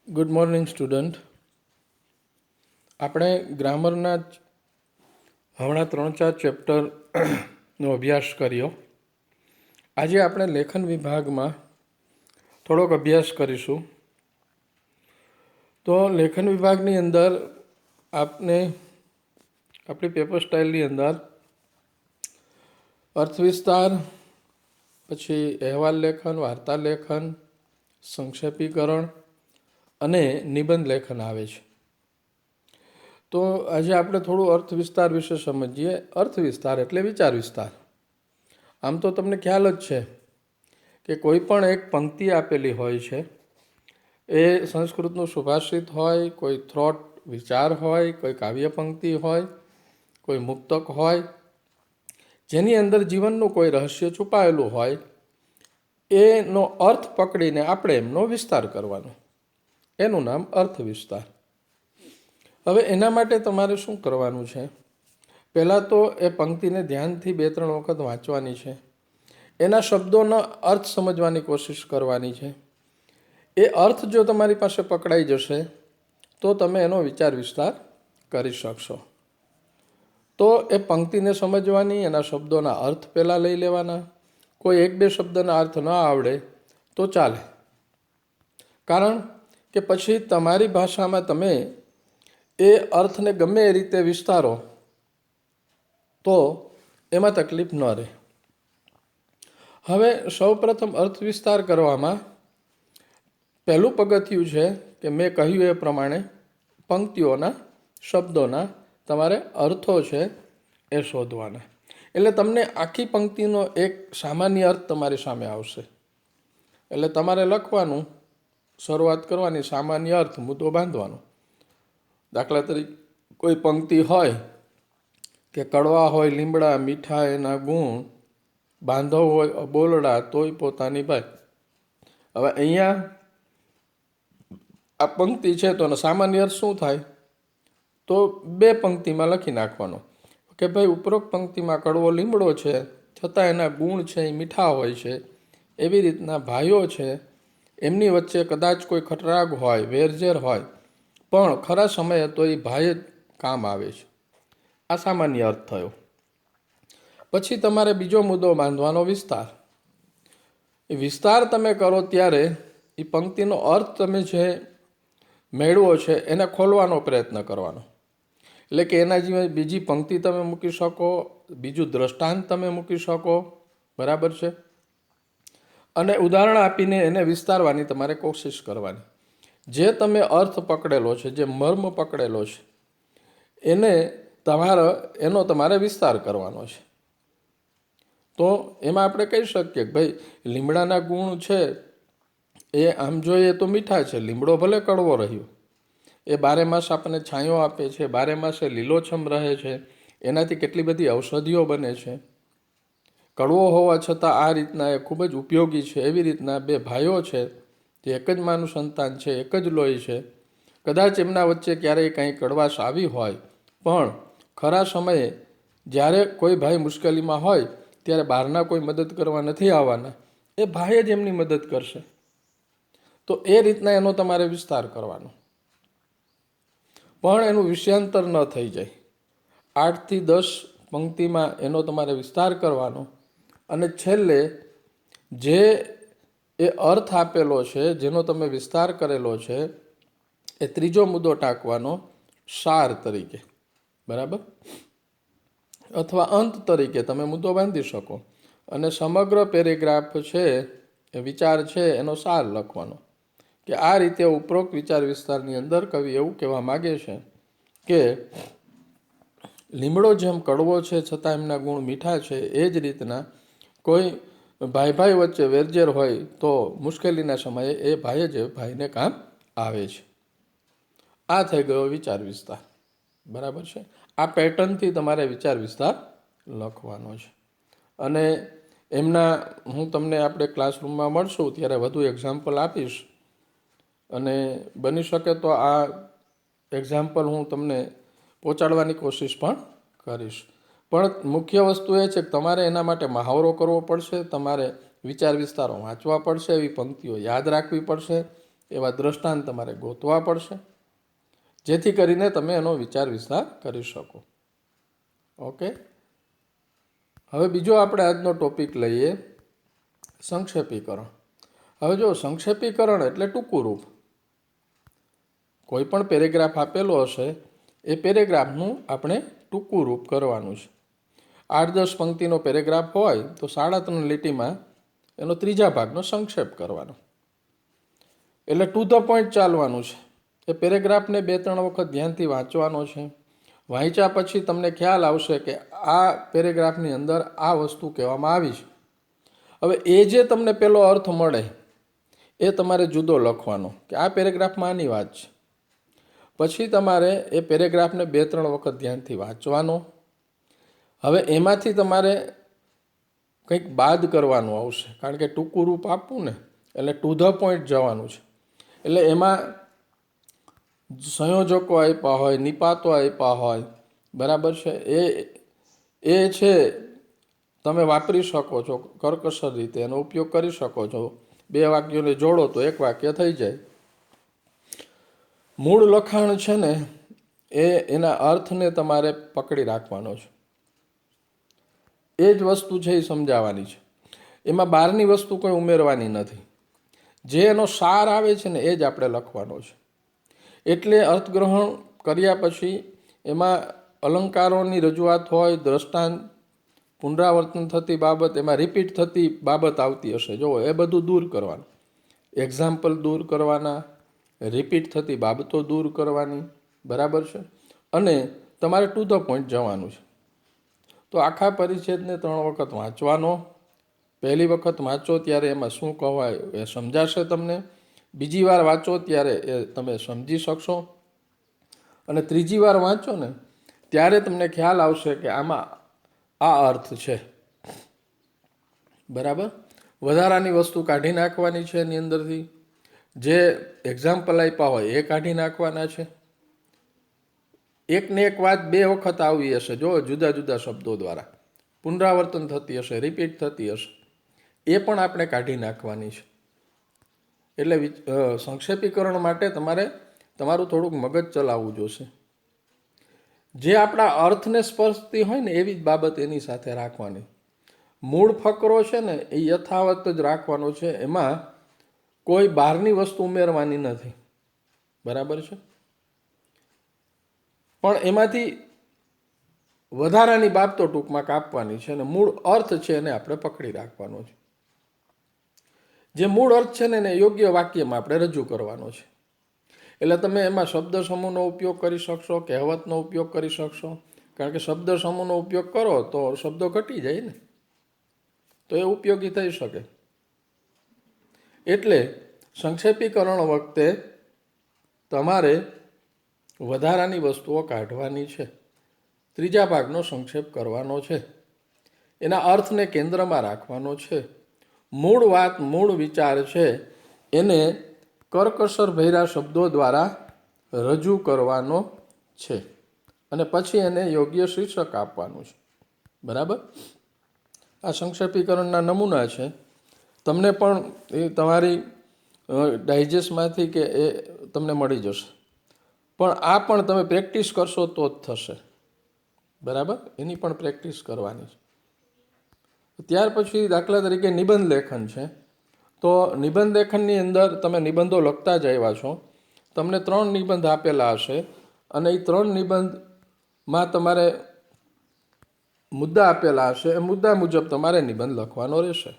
Good morning student. આપણે ગ્રામરના હમણાં 3-4 ચેપ્ટરનો અભ્યાસ કર્યો. આજે આપણે લેખન વિભાગમાં થોડોક અભ્યાસ કરીશું. તો લેખન વિભાગની અંદર આપણી પેપર સ્ટાઇલની અંદર અર્થવિસ્તાર, પછી અહેવાલ લેખન, વાર્તા લેખન, સંક્ષેપીકરણ અને નિબંધ લેખન આવે છે. તો આજે આપણે થોડું અર્થવિસ્તાર વિશે સમજીએ. અર્થવિસ્તાર એટલે વિચાર વિસ્તાર. આમ તો તમને ખ્યાલ જ છે કે કોઈ પણ એક પંક્તિ આપેલી હોય છે, એ સંસ્કૃતનું સુભાષિત હોય, કોઈ થ્રોટ વિચાર હોય, કોઈ કાવ્ય પંક્તિ હોય, કોઈ મુક્તક હોય, જેની અંદર જીવનનું કોઈ રહસ્ય છુપાયેલું હોય, એનો અર્થ પકડીને આપણે એમનો વિસ્તાર કરવાનો, એનું નામ અર્થવિસ્તાર. હવે એના માટે તમારે શું કરવાનું છે? પહેલાં તો એ પંક્તિને ધ્યાનથી 2-3 વખત વાંચવાની છે. એના શબ્દોનો અર્થ સમજવાની કોશિશ કરવાની છે. એ અર્થ જો તમારી પાસે પકડાઈ જશે તો તમે એનો વિચાર વિસ્તાર કરી શકશો. તો એ પંક્તિને સમજવાની, એના શબ્દોના અર્થ પહેલાં લઈ લેવાના. કોઈ 1-2 શબ્દના અર્થ ન આવડે તો ચાલે, કારણ કે પછી તમારી ભાષામાં તમે એ અર્થને ગમે એ રીતે વિસ્તારો તો એમાં તકલીફ ન રહે. હવે સૌપ્રથમ અર્થ વિસ્તાર કરવામાં પહેલું પગથિયું છે કે મેં કહ્યું એ પ્રમાણે પંક્તિઓના, શબ્દોના તમારે અર્થો છે એ શોધવાના. એટલે તમને આખી પંક્તિનો એક સામાન્ય અર્થ તમારી સામે આવશે. એટલે તમારે લખવાનું, શરૂઆત કરવાની, સામાન્ય અર્થ, મુદ્દો બાંધવાનો. દાખલા તરીકે કોઈ પંક્તિ હોય કે કડવા હોય લીમડા, મીઠા એના ગુણ, બાંધવ હોય અબોલડા, તોય પોતાની ભાઈ. હવે અહીંયા આ પંક્તિ છે તો એનો સામાન્ય અર્થ શું થાય? તો 2 પંક્તિમાં લખી નાખવાનો કે ભાઈ ઉપરોક્ત પંક્તિમાં કડવો લીમડો છે, છતાં એના ગુણ છે એ મીઠા હોય છે. એવી રીતના ભાઈઓ છે, એમની વચ્ચે કદાચ કોઈ ખટરાગ હોય, વેરઝેર હોય, પણ ખરા સમયે તો એ ભાઈ જ કામ આવે છે. આ સામાન્ય અર્થ થયો. પછી તમારે બીજો મુદ્દો બાંધવાનો, વિસ્તાર. એ વિસ્તાર તમે કરો ત્યારે એ પંક્તિનો અર્થ તમે જે મેળવો છે એને ખોલવાનો પ્રયત્ન કરવાનો. એટલે કે એના જેવી બીજી પંક્તિ તમે મૂકી શકો, બીજું દ્રષ્ટાંત તમે મૂકી શકો, બરાબર છે? અને ઉદાહરણ આપીને એને વિસ્તારવાની તમારે કોશિશ કરવાની. જે તમે અર્થ પકડેલો છે, જે મર્મ પકડેલો છે, એનો તમારે વિસ્તાર કરવાનો છે. તો એમાં આપણે કહી શકીએ કે ભાઈ લીમડાના ગુણ છે એ આમ જોઈએ તો મીઠા છે. લીમડો ભલે કડવો રહ્યો, એ 12 માસ આપણને છાંયો આપે છે, 12 માસ એ લીલોછમ રહે છે, એનાથી કેટલી બધી ઔષધિઓ બને છે. કડવો હોવા છતાં આ રીતના એ ખૂબ જ ઉપયોગી છે. એવી રીતના 2 ભાઈઓ છે જે એક જ માનું સંતાન છે, એક જ લોહી છે. કદાચ એમના વચ્ચે ક્યારેય કંઈ કડવાશ આવી હોય, પણ ખરા સમયે જ્યારે કોઈ ભાઈ મુશ્કેલીમાં હોય ત્યારે બહારના કોઈ મદદ કરવા નથી આવવાના, એ ભાઈ જ એમની મદદ કરશે. તો એ રીતના એનો તમારે વિસ્તાર કરવાનો. પણ એનું વિષયાંતર ન થઈ જાય. 8 થી 10 પંક્તિમાં એનો તમારે વિસ્તાર કરવાનો. અને છેલ્લે જે એ અર્થ આપેલો છે, જેનો તમે વિસ્તાર કરેલો છે, એ ત્રીજો મુદ્દો ટાંકવાનો સાર તરીકે, બરાબર? અથવા અંત તરીકે તમે મુદ્દો બાંધી શકો. અને સમગ્ર પેરેગ્રાફ છે, એ વિચાર છે, એનો સાર લખવાનો. કે આ રીતે ઉપરોક્ત વિચાર વિસ્તારની અંદર કવિ એવું કહેવા માગે છે કે લીમડો જેમ કડવો છે છતાં એમના ગુણ મીઠા છે, એ જ રીતના કોઈ ભાઈ વચ્ચે વેરઝેર હોય તો મુશ્કેલીના સમયે એ ભાઈ જ ભાઈને કામ આવે છે. આ થઈ ગયો વિચાર વિસ્તાર, બરાબર છે? આ પેટર્નથી તમારે વિચાર વિસ્તાર લખવાનો છે. અને હું તમને આપણે ક્લાસરૂમમાં મળશું ત્યારે વધુ એક્ઝામ્પલ આપીશ. અને બની શકે તો આ એક્ઝામ્પલ હું તમને પહોંચાડવાની કોશિશ પણ કરીશ. પણ મુખ્ય વસ્તુ એ છે કે તમારે એના માટે મહાવરો કરવો પડશે, તમારે વિચાર વિસ્તારો વાંચવા પડશે, એવી પંક્તિઓ યાદ રાખવી પડશે, એવા દ્રષ્ટાંત તમારે ગોતવા પડશે, જેથી કરીને તમે એનો વિચાર વિસ્તાર કરી શકો. ઓકે, હવે બીજો આપણે આજનો ટોપિક લઈએ, સંક્ષેપીકરણ. હવે જો સંક્ષેપીકરણ એટલે ટૂંકું રૂપ. કોઈ પણ પેરેગ્રાફ આપેલો હશે, એ પેરેગ્રાફનું આપણે ટૂંકું રૂપ કરવાનું છે. 8-10 પંક્તિનો પેરેગ્રાફ હોય તો 3.5 લીટીમાં એનો ત્રીજા ભાગનો સંક્ષેપ કરવાનો. એટલે ટુ ધ પોઈન્ટ ચાલવાનું છે. એ પેરેગ્રાફને 2-3 વખત ધ્યાનથી વાંચવાનો છે. વાંચ્યા પછી તમને ખ્યાલ આવશે કે આ પેરેગ્રાફની અંદર આ વસ્તુ કહેવામાં આવી છે. હવે એ જે તમને પેલો અર્થ મળે એ તમારે જુદો લખવાનો કે આ પેરેગ્રાફમાં આની વાત છે. પછી તમારે એ પેરેગ્રાફને 2-3 વખત ધ્યાનથી વાંચવાનો. હવે એમાંથી તમારે કંઈક બાદ કરવાનું આવશે, કારણ કે ટૂંકું રૂપ આપવું ને એટલે ટુ ધ પોઈન્ટ જવાનું છે. એટલે એમાં સંયોજકો આપ્યા હોય, નિપાતો આપ્યા હોય, બરાબર છે, એ છે તમે વાપરી શકો છો કરકસર રીતે, એનો ઉપયોગ કરી શકો છો. 2 વાક્યોને જોડો તો 1 વાક્ય થઈ જાય. મૂળ લખાણ છે ને એના અર્થને તમારે પકડી રાખવાનો છે. એ જ વસ્તુ છે એ સમજાવવાની છે. એમાં બહારની વસ્તુ કોઈ ઉમેરવાની નથી. જે એનો સાર આવે છે ને એ જ આપણે લખવાનો છે. એટલે અર્થગ્રહણ કર્યા પછી એમાં અલંકારોની રજૂઆત હોય, દ્રષ્ટાંત, પુનરાવર્તન થતી બાબત, એમાં રિપીટ થતી બાબત આવતી હશે, જો એ બધું દૂર કરવાનું. એક્ઝામ્પલ દૂર કરવાના, રિપીટ થતી બાબતો દૂર કરવાની, બરાબર છે. અને તમારે ટુ ધ પોઈન્ટ જવાનું છે. તો આખા પરિચ્છેદને 3 વખત વાંચવાનો. પહેલી વખત વાંચો ત્યારે એમાં શું કહેવાય એ સમજાશે તમને. બીજી વાર વાંચો ત્યારે એ તમે સમજી શકશો. અને ત્રીજી વાર વાંચો ને ત્યારે તમને ખ્યાલ આવશે કે આમાં આ અર્થ છે, બરાબર. વધારાની વસ્તુ કાઢી નાખવાની છે એની અંદરથી. જે એક્ઝામ્પલ આપ્યા હોય એ કાઢી નાખવાના છે. એકને એક વાત 2 વખત આવી હશે, જો જુદા જુદા શબ્દો દ્વારા પુનરાવર્તન થતી હશે, રિપીટ થતી હશે, એ પણ આપણે કાઢી નાખવાની છે. એટલે સંક્ષેપીકરણ માટે તમારે તમારું થોડુંક મગજ ચલાવવું જોશે. જે આપણા અર્થને સ્પર્શતી હોય ને એવી જ બાબત એની સાથે રાખવાની. મૂળ ફકરો છે ને એ યથાવત જ રાખવાનો છે. એમાં કોઈ બહારની વસ્તુ ઉમેરવાની નથી, બરાબર છે. પણ એમાંથી વધારાની બાબતો ટૂંકમાં કાપવાની છે અને મૂળ અર્થ છે એને આપણે પકડી રાખવાનો છે. જે મૂળ અર્થ છે ને એને યોગ્ય વાક્યમાં આપણે રજૂ કરવાનો છે. એટલે તમે એમાં શબ્દ સમૂહનો ઉપયોગ કરી શકશો, કહેવતનો ઉપયોગ કરી શકશો. કારણ કે શબ્દ સમૂહનો ઉપયોગ કરો તો શબ્દો ઘટી જાય ને, તો એ ઉપયોગી થઈ શકે. એટલે સંક્ષેપીકરણ વખતે તમારે વધારાની વસ્તુઓ કાઢવાની છે. ત્રીજા ભાગનો સંક્ષેપ કરવાનો છે. એના અર્થને કેન્દ્રમાં રાખવાનો છે. મૂળ વાત, મૂળ વિચાર છે એને કરકસર ભર્યા શબ્દો દ્વારા રજૂ કરવાનો છે. અને પછી એને યોગ્ય શીર્ષક આપવાનું છે, બરાબર. આ સંક્ષેપીકરણના નમૂના છે. તમને પણ એ તમારી ડાયજેસ્ટમાંથી કે એ તમને મળી જશે. પણ આ પણ તમે પ્રેક્ટિસ કરશો તો જ થશે, બરાબર. એની પણ પ્રેક્ટિસ કરવાની છે. ત્યાર પછી દાખલા તરીકે નિબંધ લેખન છે. તો નિબંધ લેખનની અંદર તમે નિબંધો લખતા જ આવ્યા છો. તમને 3 નિબંધ આપેલા હશે અને એ 3 નિબંધમાં તમારે મુદ્દા આપેલા હશે. એ મુદ્દા મુજબ તમારે નિબંધ લખવાનો રહેશે.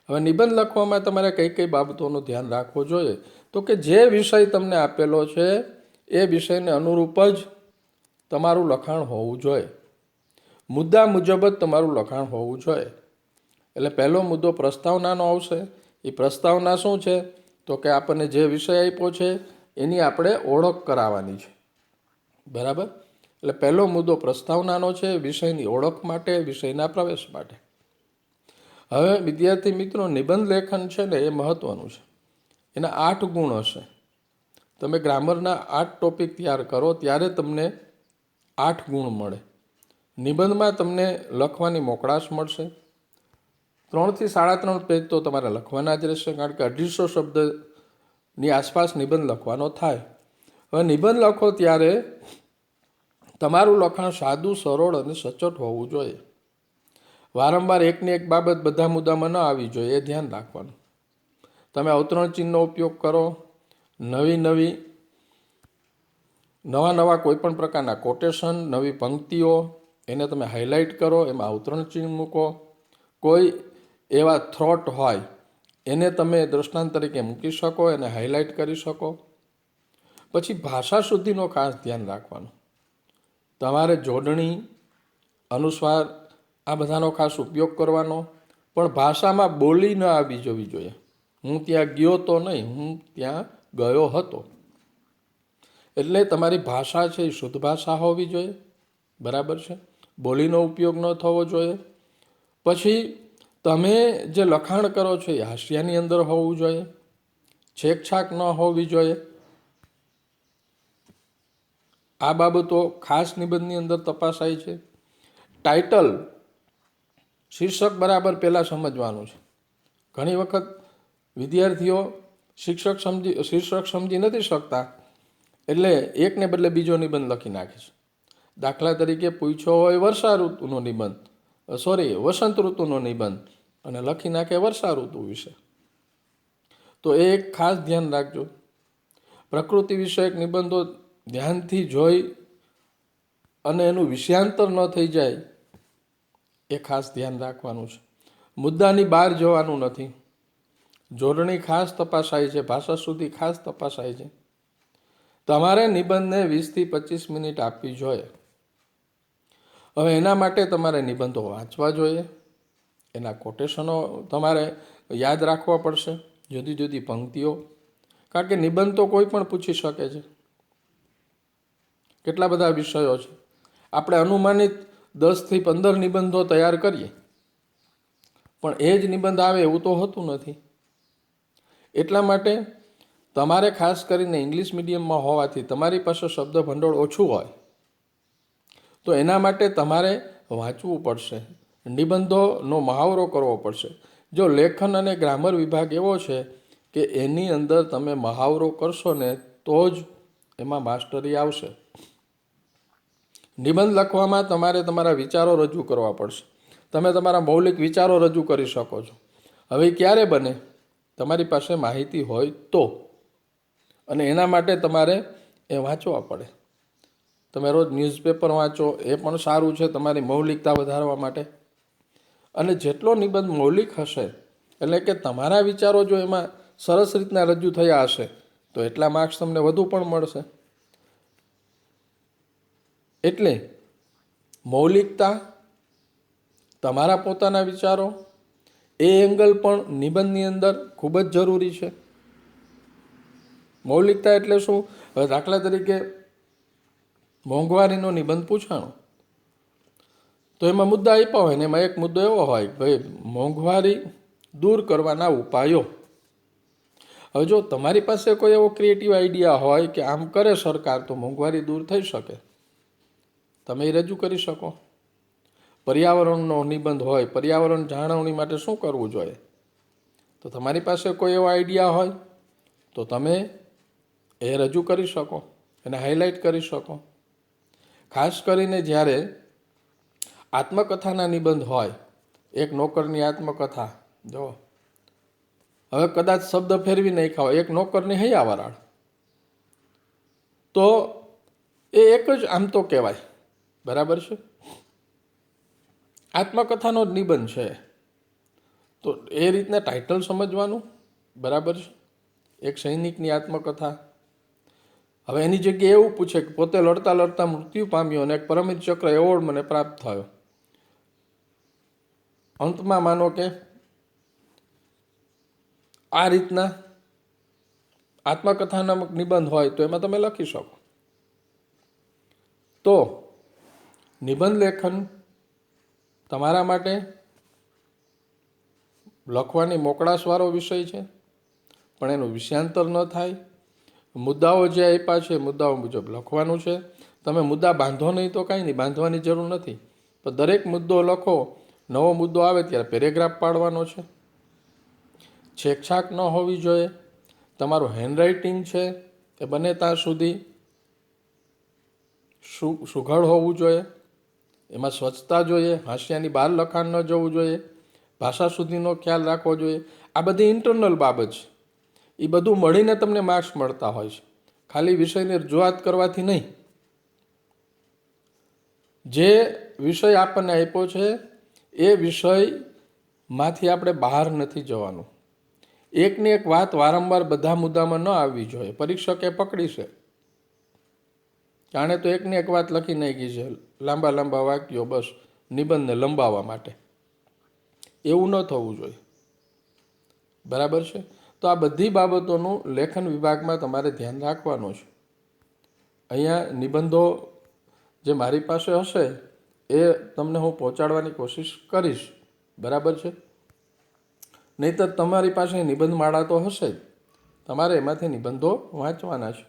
હવે નિબંધ લખવામાં તમારે કઈ કઈ બાબતોનું ધ્યાન રાખવું જોઈએ, તો કે જે વિષય તમને આપેલો છે એ વિષયને અનુરૂપ જ તમારું લખાણ હોવું જોઈએ. મુદ્દા મુજબ જ તમારું લખાણ હોવું જોઈએ. એટલે પહેલો મુદ્દો પ્રસ્તાવનાનો આવશે. એ પ્રસ્તાવના શું છે, તો કે આપણને જે વિષય આપ્યો છે એની આપણે ઓળખ કરાવવાની છે, બરાબર. એટલે પહેલો મુદ્દો પ્રસ્તાવનાનો છે, વિષયની ઓળખ માટે, વિષયના પ્રવેશ માટે. હવે વિદ્યાર્થી મિત્રો, નિબંધ લેખન છે ને એ મહત્ત્વનું છે. એના 8 ગુણ હશે. તમે ગ્રામરના 8 ટોપિક તૈયાર કરો ત્યારે તમને 8 ગુણ મળે. નિબંધમાં તમને લખવાની મોકળાશ મળશે. 3 થી 3.5 પેજ તો તમારે લખવાના જ રહેશે, કારણ કે 250 શબ્દ ની આસપાસ નિબંધ લખવાનો થાય. હવે નિબંધ લખો ત્યારે તમારું લખાણ સાદું, સરળ અને સચોટ હોવું જોઈએ. વારંવાર એકની એક બાબત બધા મુદ્દામાં ન આવી જોઈએ, એ ધ્યાન રાખવાનું. તમે અવતરણ ચિહ્નનો ઉપયોગ કરો, નવા કોઈ પણ પ્રકારના કોટેશન, નવી પંક્તિઓ, એને તમે હાઇલાઇટ કરો, એમાં અવતરણ ચિહ્ન મૂકો. કોઈ એવા થ્રોટ હોય એને તમે દ્રષ્ટાંત તરીકે મૂકી શકો, એને હાઇલાઇટ કરી શકો. પછી ભાષા શુદ્ધિનો ખાસ ધ્યાન રાખવાનું. તમારે જોડણી, અનુસ્વાર આ બધાનો ખાસ ઉપયોગ કરવાનો. પણ ભાષામાં બોલી ન આવી જવી જોઈએ. હું ત્યાં ગયો તો નહીં, હું ત્યાં ગયો હતો. એટલે તમારી ભાષા છે એ શુદ્ધ ભાષા હોવી જોઈએ, બરાબર છે. બોલીનો ઉપયોગ ન થવો જોઈએ. પછી તમે જે લખાણ કરો છો એ હાસ્યાની અંદર હોવું જોઈએ, છેકછાક ન હોવી જોઈએ. આ બાબતો ખાસ નિબંધની અંદર તપાસાય છે. ટાઇટલ, શીર્ષક બરાબર પહેલાં સમજવાનું છે. ઘણી વખત વિદ્યાર્થીઓ શીર્ષક સમજી નથી શકતા, એટલે એકને બદલે બીજો નિબંધ લખી નાખે છે. દાખલા તરીકે પૂછ્યો હોય વસંત ઋતુનો નિબંધ, અને લખી નાખે વર્ષા ઋતુ વિશે. તો એ એક ખાસ ધ્યાન રાખજો. પ્રકૃતિ વિષયક નિબંધો ધ્યાનથી જોઈ અને એનું વિષયાંતર ન થઈ જાય, એ ખાસ ધ્યાન રાખવાનું છે. મુદ્દાની બહાર જવાનું નથી. જોડણી ખાસ તપાસાય છે, ભાષા સુધી ખાસ તપાસાય છે. તમારે નિબંધને 20થી 25 મિનિટ આપવી જોઈએ. હવે એના માટે તમારે નિબંધો વાંચવા જોઈએ, એના કોટેશનો તમારે યાદ રાખવા પડશે, જુદી જુદી પંક્તિઓ. કારણ કે નિબંધ તો કોઈ પણ પૂછી શકે છે. કેટલા બધા વિષયો છે. આપણે અનુમાનિત 10થી 15 નિબંધો તૈયાર કરીએ, પણ એ જ નિબંધ આવે એવું તો હોતું નથી. એટલા માટે તમારે ખાસ કરીને ઇંગ્લિશ મીડિયમમાં હોવાથી તમારી પાસે શબ્દ ભંડોળ ઓછું હોય, તો એના માટે તમારે વાંચવું પડશે, નિબંધોનો મહાવરો કરવો પડશે. જો લેખન અને ગ્રામર વિભાગ એવો છે કે એની અંદર તમે મહાવરો કરશો ને તો જ એમાં માસ્ટરી આવશે. નિબંધ લખવામાં તમારે તમારા વિચારો રજૂ કરવા પડશે. તમે તમારા મૌલિક વિચારો રજૂ કરી શકો છો. હવે ક્યારે બને? તમારી પાસે માહિતી હોય તો. અને એના માટે તમારે એ વાંચવા પડે. તમે રોજ ન્યૂઝપેપર વાંચો, એ પણ સારું છે તમારી મૌલિકતા વધારવા માટે. અને જેટલો નિબંધ મૌલિક હશે, એટલે કે તમારા વિચારો જો એમાં સરસ રીતના રજૂ થયા હશે, તો એટલા માર્ક્સ તમને વધુ પણ મળશે. એટલે મૌલિકતા, તમારા પોતાના વિચારો, એ એંગલ પણ નિબંધની અંદર ખૂબ જ જરૂરી છે. મૌલિકતા એટલે શું? હવે દાખલા તરીકે મોંઘવારીનો નિબંધ પૂછાણો, તો એમાં મુદ્દા આપ્યા હોય ને એમાં એક મુદ્દો એવો હોય કે ભાઈ મોંઘવારી દૂર કરવાના ઉપાયો. હવે જો તમારી પાસે કોઈ એવો ક્રિએટિવ આઈડિયા હોય કે આમ કરે સરકાર તો મોંઘવારી દૂર થઈ શકે, તમે એ રજૂ કરી શકો. પર્યાવરણનો નિબંધ હોય, પર્યાવરણ જાળવણી માટે શું કરવું જોઈએ, તો તમારી પાસે કોઈ એવો આઈડિયા હોય તો તમે એ રજૂ કરી શકો, એને હાઇલાઇટ કરી શકો. ખાસ કરીને જ્યારે આત્મકથાના નિબંધ હોય, એક નોકરની આત્મકથા, જો હવે કદાચ શબ્દ ફેરવી નાખ્યા હોય, એક નોકરની હૈયાવરાળ, તો એ એક જ આમ તો કહેવાય, બરાબર છે, આત્મકથાનો જ નિબંધ છે. તો એ રીતના ટાઇટલ સમજવાનું, બરાબર છે. એક સૈનિકની આત્મકથા. હવે એની જગ્યાએ એવું પૂછે કે પોતે લડતા લડતા મૃત્યુ પામ્યો અને એક પરમવીર ચક્ર એવોર્ડ મને પ્રાપ્ત થયો. અંતમાં માનો કે આ રીતના આત્મકથા નામક નિબંધ હોય તો એમાં તમે લખી શકો. તો નિબંધ લેખન તમારા માટે લખવાની મોકળાશવાળો વિષય છે, પણ એનું વિષયાંતર ન થાય. મુદ્દાઓ જે આપ્યા છે મુદ્દાઓ મુજબ લખવાનું છે. તમે મુદ્દા બાંધો નહીં તો કાંઈ નહીં, બાંધવાની જરૂર નથી. પણ દરેક મુદ્દો લખો, નવો મુદ્દો આવે ત્યારે પેરેગ્રાફ પાડવાનો છે. છેકછાક ન હોવી જોઈએ. તમારું હેન્ડરાઇટિંગ છે એ બને ત્યાં સુધી સુઘડ હોવું જોઈએ, એમાં સ્વચ્છતા જોઈએ, હાંસિયાની બહાર લખાણ ન જવું જોઈએ, ભાષા સુધીનો ખ્યાલ રાખવો જોઈએ. આ બધી ઇન્ટરનલ બાબત છે. એ બધું મળીને તમને માર્ક્સ મળતા હોય છે, ખાલી વિષયની રજૂઆત કરવાથી નહીં. જે વિષય આપણને આપ્યો છે એ વિષયમાંથી આપણે બહાર નથી જવાનું. એકની એક વાત વારંવાર બધા મુદ્દામાં ન આવવી જોઈએ. પરીક્ષકે પકડી છે, જાણે તો એકની એક વાત લખી નાખી છે, લાંબા લાંબા વાક્યો, બસ નિબંધને લંબાવવા માટે. એવું ન થવું જોઈએ. બરાબર છે? તો આ બધી બાબતોનું લેખન વિભાગમાં તમારે ધ્યાન રાખવાનું છે. અહીંયા નિબંધો જે મારી પાસે હશે એ તમને હું પહોંચાડવાની કોશિશ કરીશ. બરાબર છે? નહીંતર તમારી પાસે નિબંધ માળા તો હશે જ, તમારે એમાંથી નિબંધો વાંચવાના છે.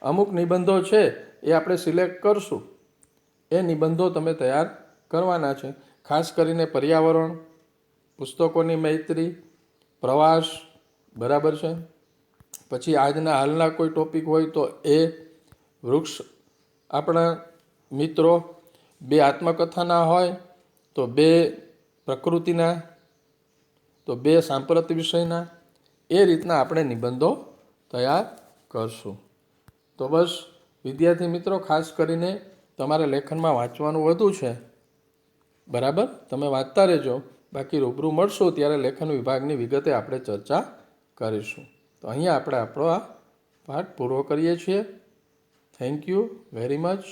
અમુક નિબંધો છે એ આપણે સિલેક્ટ કરશું, એ નિબંધો તમે તૈયાર કરવાના છે. ખાસ કરીને પર્યાવરણ, પુસ્તકોની મૈત્રી, પ્રવાસ, બરાબર છે, પછી આજના હાલના કોઈ ટોપિક હોય તો એ, વૃક્ષ આપણા મિત્રો, 2 આત્મકથાના હોય તો 2 પ્રકૃતિના, તો 2 સાંપ્રત વિષયના, એ રીતના આપણે નિબંધો તૈયાર કરશું. તો બસ વિદ્યાર્થી મિત્રો, ખાસ કરીને તમારે લેખનમાં વાંચવાનું વધુ છે. બરાબર? તમે વાંચતા રહેજો. બાકી રૂબરૂ મળશું ત્યારે લેખન વિભાગની વિગતે આપણે ચર્ચા કરીશું. તો અહીંયા આપણે આપણો આ પાઠ પૂરો કરીએ છીએ. Thank you very much.